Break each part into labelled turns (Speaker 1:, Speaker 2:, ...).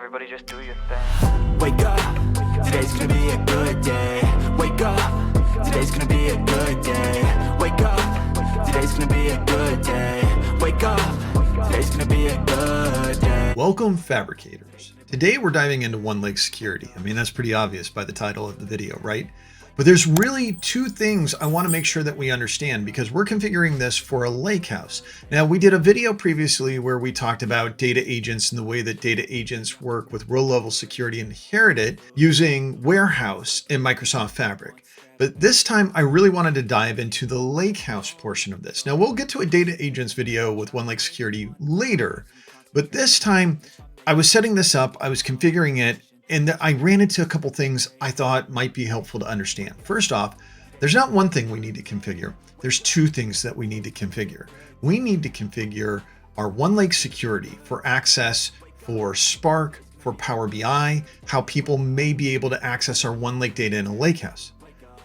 Speaker 1: everybody just do your thing.
Speaker 2: Wake up, today's gonna be a good day. Wake up, today's gonna be a good day. Wake up, today's gonna be a good day. Wake up, today's gonna be a good day.
Speaker 3: Welcome, fabricators. Today we're diving into OneLake Security. I mean, that's pretty obvious by the title of the video, right? But there's really two things I want to make sure that we understand because we're configuring this for a lake house. Now, we did a video previously where we talked about data agents and the way that data agents work with row-level security inherited using Warehouse in Microsoft Fabric. But this time I really wanted to dive into the lake house portion of this. Now, we'll get to a data agents video with OneLake Security later, but this time I was setting this up, I was configuring it, and I ran into a couple things I thought might be helpful to understand. First off, there's not one thing we need to configure. There's two things that we need to configure. We need to configure our OneLake Security for access for Spark, for Power BI, how people may be able to access our OneLake data in a lakehouse.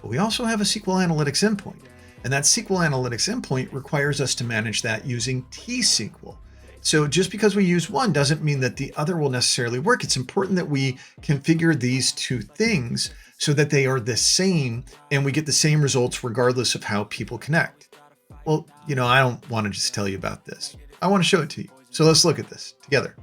Speaker 3: But we also have a SQL Analytics endpoint, and that SQL Analytics endpoint requires us to manage that using T-SQL. So just because we use one doesn't mean that the other will necessarily work. It's important that we configure these two things so that they are the same and we get the same results regardless of how people connect. Well, I don't want to just tell you about this. I want to show it to you. So let's look at this together.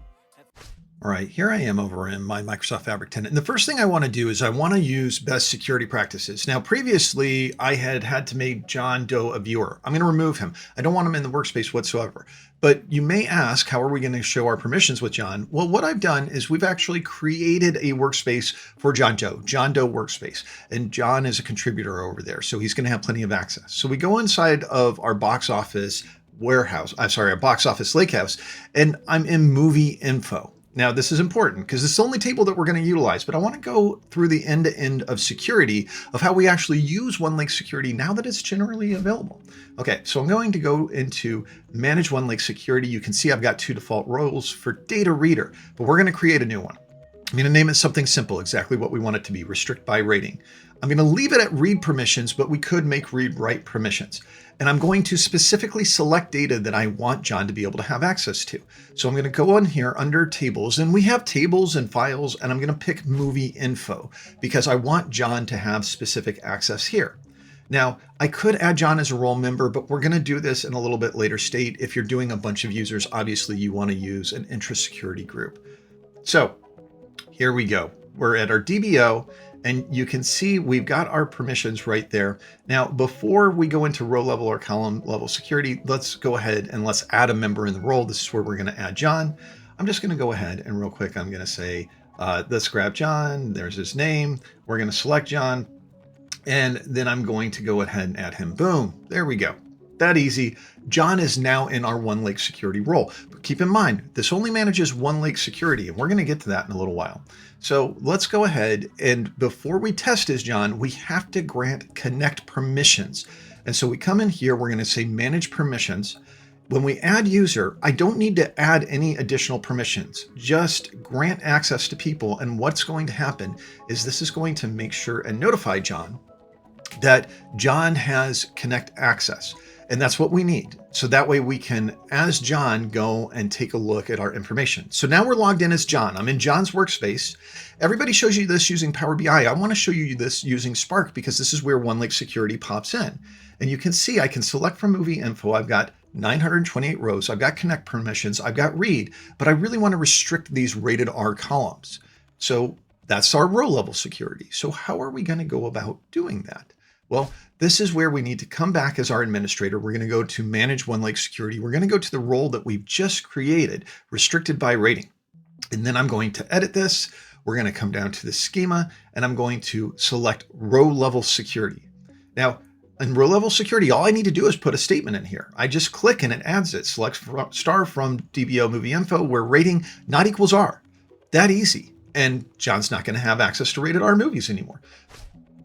Speaker 3: All right, here I am over in my Microsoft Fabric tenant. And the first thing I want to do is I want to use best security practices. Now, previously, I had to make John Doe a viewer. I'm going to remove him. I don't want him in the workspace whatsoever. But you may ask, how are we going to show our permissions with John? Well, what I've done is we've actually created a workspace for John Doe Workspace. And John is a contributor over there, so he's going to have plenty of access. So we go inside of our box office our box office lakehouse, and I'm in movie info. Now, this is important because it's the only table that we're going to utilize, but I want to go through the end-to-end of security of how we actually use OneLake Security now that it's generally available. Okay, so I'm going to go into Manage OneLake Security. You can see I've got two default roles for Data Reader, but we're going to create a new one. I'm going to name it something simple, exactly what we want it to be, Restrict by Rating. I'm going to leave it at read permissions, but we could make read-write permissions. And I'm going to specifically select data that I want John to be able to have access to. So I'm going to go in here under tables, and we have tables and files, and I'm going to pick movie info because I want John to have specific access here. Now, I could add John as a role member, but we're going to do this in a little bit later state. If you're doing a bunch of users, obviously you want to use an interest security group. So here we go. We're at our DBO. And you can see we've got our permissions right there. Now, before we go into row level or column level security, let's go ahead and let's add a member in the role. This is where we're going to add John. I'm just going to go ahead and real quick, I'm going to say, let's grab John. There's his name. We're going to select John. And then I'm going to go ahead and add him. Boom. There we go. That easy. John is now in our OneLake Security role. But keep in mind, this only manages OneLake Security, and we're going to get to that in a little while. So let's go ahead, and before we test as John, we have to grant connect permissions. And so we come in here, we're going to say manage permissions. When we add user, I don't need to add any additional permissions, just grant access to people. And what's going to happen is this is going to make sure and notify John that John has connect access. And that's what we need. So that way we can, as John, go and take a look at our information. So now we're logged in as John. I'm in John's workspace. Everybody shows you this using Power BI. I want to show you this using Spark because this is where OneLake Security pops in. And you can see I can select from movie info. I've got 928 rows. I've got connect permissions. I've got read, but I really want to restrict these rated R columns. So that's our row level security. So how are we going to go about doing that? Well, this is where we need to come back as our administrator. We're going to go to Manage OneLake Security. We're going to go to the role that we've just created, Restricted by Rating. And then I'm going to edit this. We're going to come down to the schema, and I'm going to select Row Level Security. Now, in Row Level Security, all I need to do is put a statement in here. I just click and it adds it. Select star from DBO Movie Info where rating not equals R. That easy. And John's not going to have access to rated R movies anymore.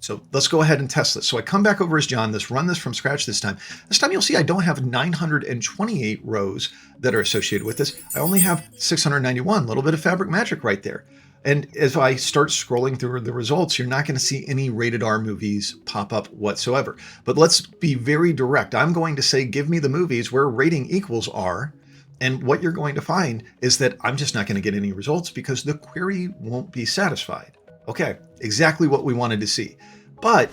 Speaker 3: So let's go ahead and test this. So I come back over as John, run this from scratch this time. This time you'll see I don't have 928 rows that are associated with this. I only have 691, a little bit of fabric magic right there. And as I start scrolling through the results, you're not going to see any rated R movies pop up whatsoever. But let's be very direct. I'm going to say, give me the movies where rating equals R. And what you're going to find is that I'm just not going to get any results because the query won't be satisfied. Okay, exactly what we wanted to see. But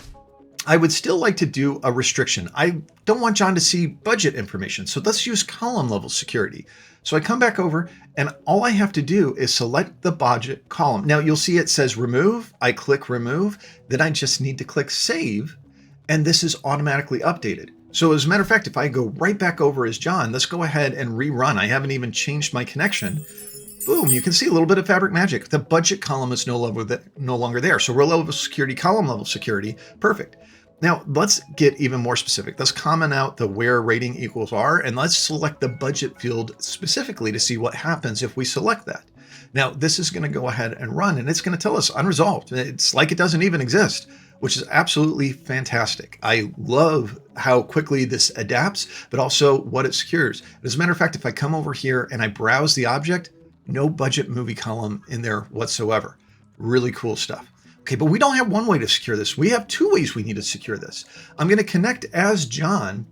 Speaker 3: I would still like to do a restriction. I don't want John to see budget information. So let's use column level security. So I come back over and all I have to do is select the budget column. Now you'll see it says remove. I click remove. Then I just need to click save. And this is automatically updated. So as a matter of fact, if I go right back over as John, let's go ahead and rerun. I haven't even changed my connection. Boom, you can see a little bit of fabric magic. The budget column is no longer there. So row level security, column level security, perfect. Now let's get even more specific. Let's comment out the where rating equals R, and let's select the budget field specifically to see what happens if we select that. Now this is going to go ahead and run, and it's going to tell us unresolved. It's like it doesn't even exist, which is absolutely fantastic. I love how quickly this adapts, but also what it secures. As a matter of fact, if I come over here and I browse the object, no budget movie column in there whatsoever. Really cool stuff. Okay, but we don't have one way to secure this. We have two ways we need to secure this. I'm going to connect as John,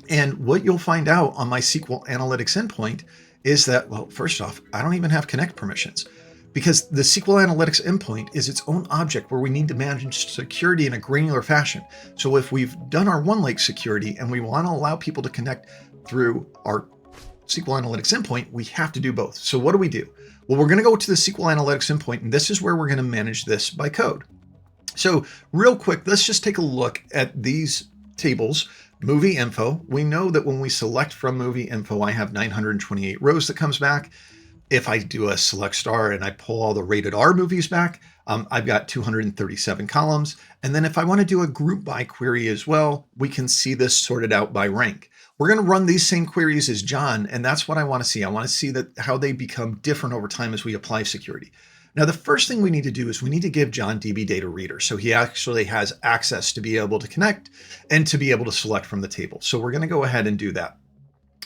Speaker 3: and what you'll find out on my SQL Analytics endpoint is that, well, first off, I don't even have connect permissions because the SQL Analytics endpoint is its own object where we need to manage security in a granular fashion. So if we've done our OneLake security and we want to allow people to connect through our SQL Analytics endpoint, we have to do both. So what do? Well, we're going to go to the SQL Analytics endpoint, and this is where we're going to manage this by code. So real quick, let's just take a look at these tables. Movie info. We know that when we select from movie info, I have 928 rows that comes back. If I do a select star and I pull all the rated R movies back, I've got 237 columns. And then if I want to do a group by query as well, we can see this sorted out by rank. We're going to run these same queries as John, and that's what I want to see. I want to see that how they become different over time as we apply security. Now, the first thing we need to do is we need to give John DB data reader, so he actually has access to be able to connect and to be able to select from the table. So we're going to go ahead and do that.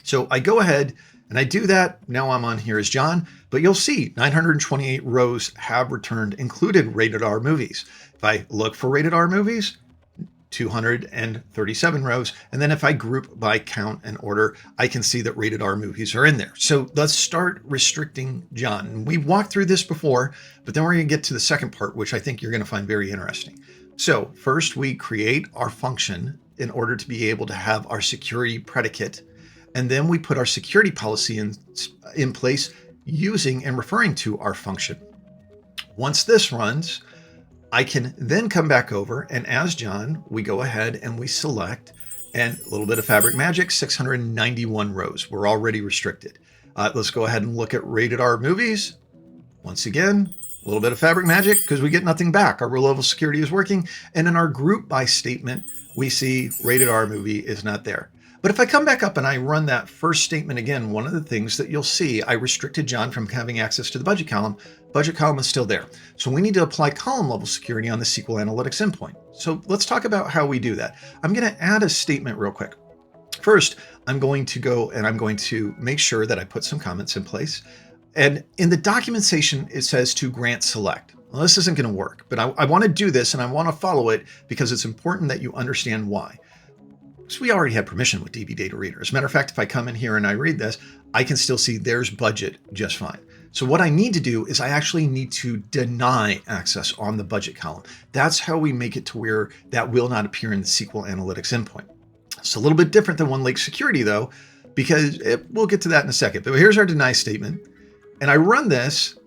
Speaker 3: So I go ahead and I do that. Now I'm on here as John, but you'll see 928 rows have returned, included rated R movies. If I look for rated R movies, 237 rows. And then if I group by count and order, I can see that rated R movies are in there. So let's start restricting John. We walked through this before, but then we're going to get to the second part, which I think you're going to find very interesting. So first we create our function in order to be able to have our security predicate. And then we put our security policy in place using and referring to our function. Once this runs, I can then come back over, and as John, we go ahead and we select, and a little bit of fabric magic, 691 rows. We're already restricted. Let's go ahead and look at rated R movies. Once again, a little bit of fabric magic because we get nothing back. Our row level security is working. And in our group by statement, we see rated R movie is not there. But if I come back up and I run that first statement again, one of the things that you'll see, I restricted John from having access to the budget column. Budget column is still there. So we need to apply column level security on the SQL Analytics endpoint. So let's talk about how we do that. I'm going to add a statement real quick. First, I'm going to go and I'm going to make sure that I put some comments in place. And in the documentation, it says to grant select. Well, this isn't going to work, but I want to do this and I want to follow it because it's important that you understand why. So we already had permission with DB data reader. As a matter of fact, if I come in here and I read this, I can still see there's budget just fine. So what I need to do is I actually need to deny access on the budget column. That's how we make it to where that will not appear in the SQL Analytics endpoint. It's a little bit different than OneLake Security though, because we'll get to that in a second. But here's our deny statement. And I run this.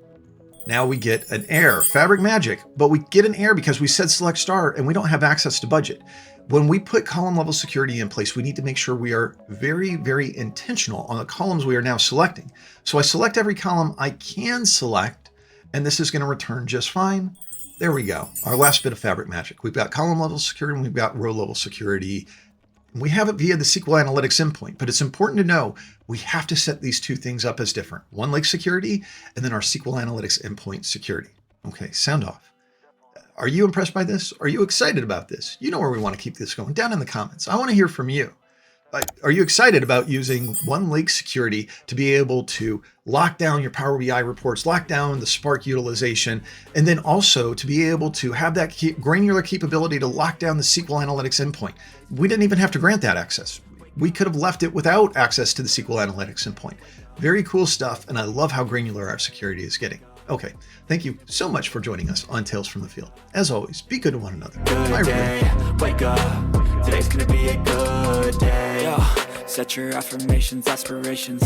Speaker 3: Now we get an error, fabric magic, but we get an error because we said select star and we don't have access to budget. When we put column level security in place, we need to make sure we are very, very intentional on the columns we are now selecting. So I select every column I can select, and this is going to return just fine. There we go. Our last bit of fabric magic. We've got column level security and we've got row level security. We have it via the SQL Analytics endpoint, but it's important to know we have to set these two things up as different. OneLake security and then our SQL Analytics endpoint security. Okay, sound off. Are you impressed by this? Are you excited about this? You know where we want to keep this going. Down in the comments. I want to hear from you. Are you excited about using OneLake Security to be able to lock down your Power BI reports, lock down the Spark utilization, and then also to be able to have that granular capability to lock down the SQL Analytics endpoint? We didn't even have to grant that access. We could have left it without access to the SQL Analytics endpoint. Very cool stuff, and I love how granular our security is getting. Okay, thank you so much for joining us on Tales from the Field. As always, be good to one another. Bye, everybody.
Speaker 2: Wake up, today's gonna be a good day. Yo, set your affirmations, aspirations.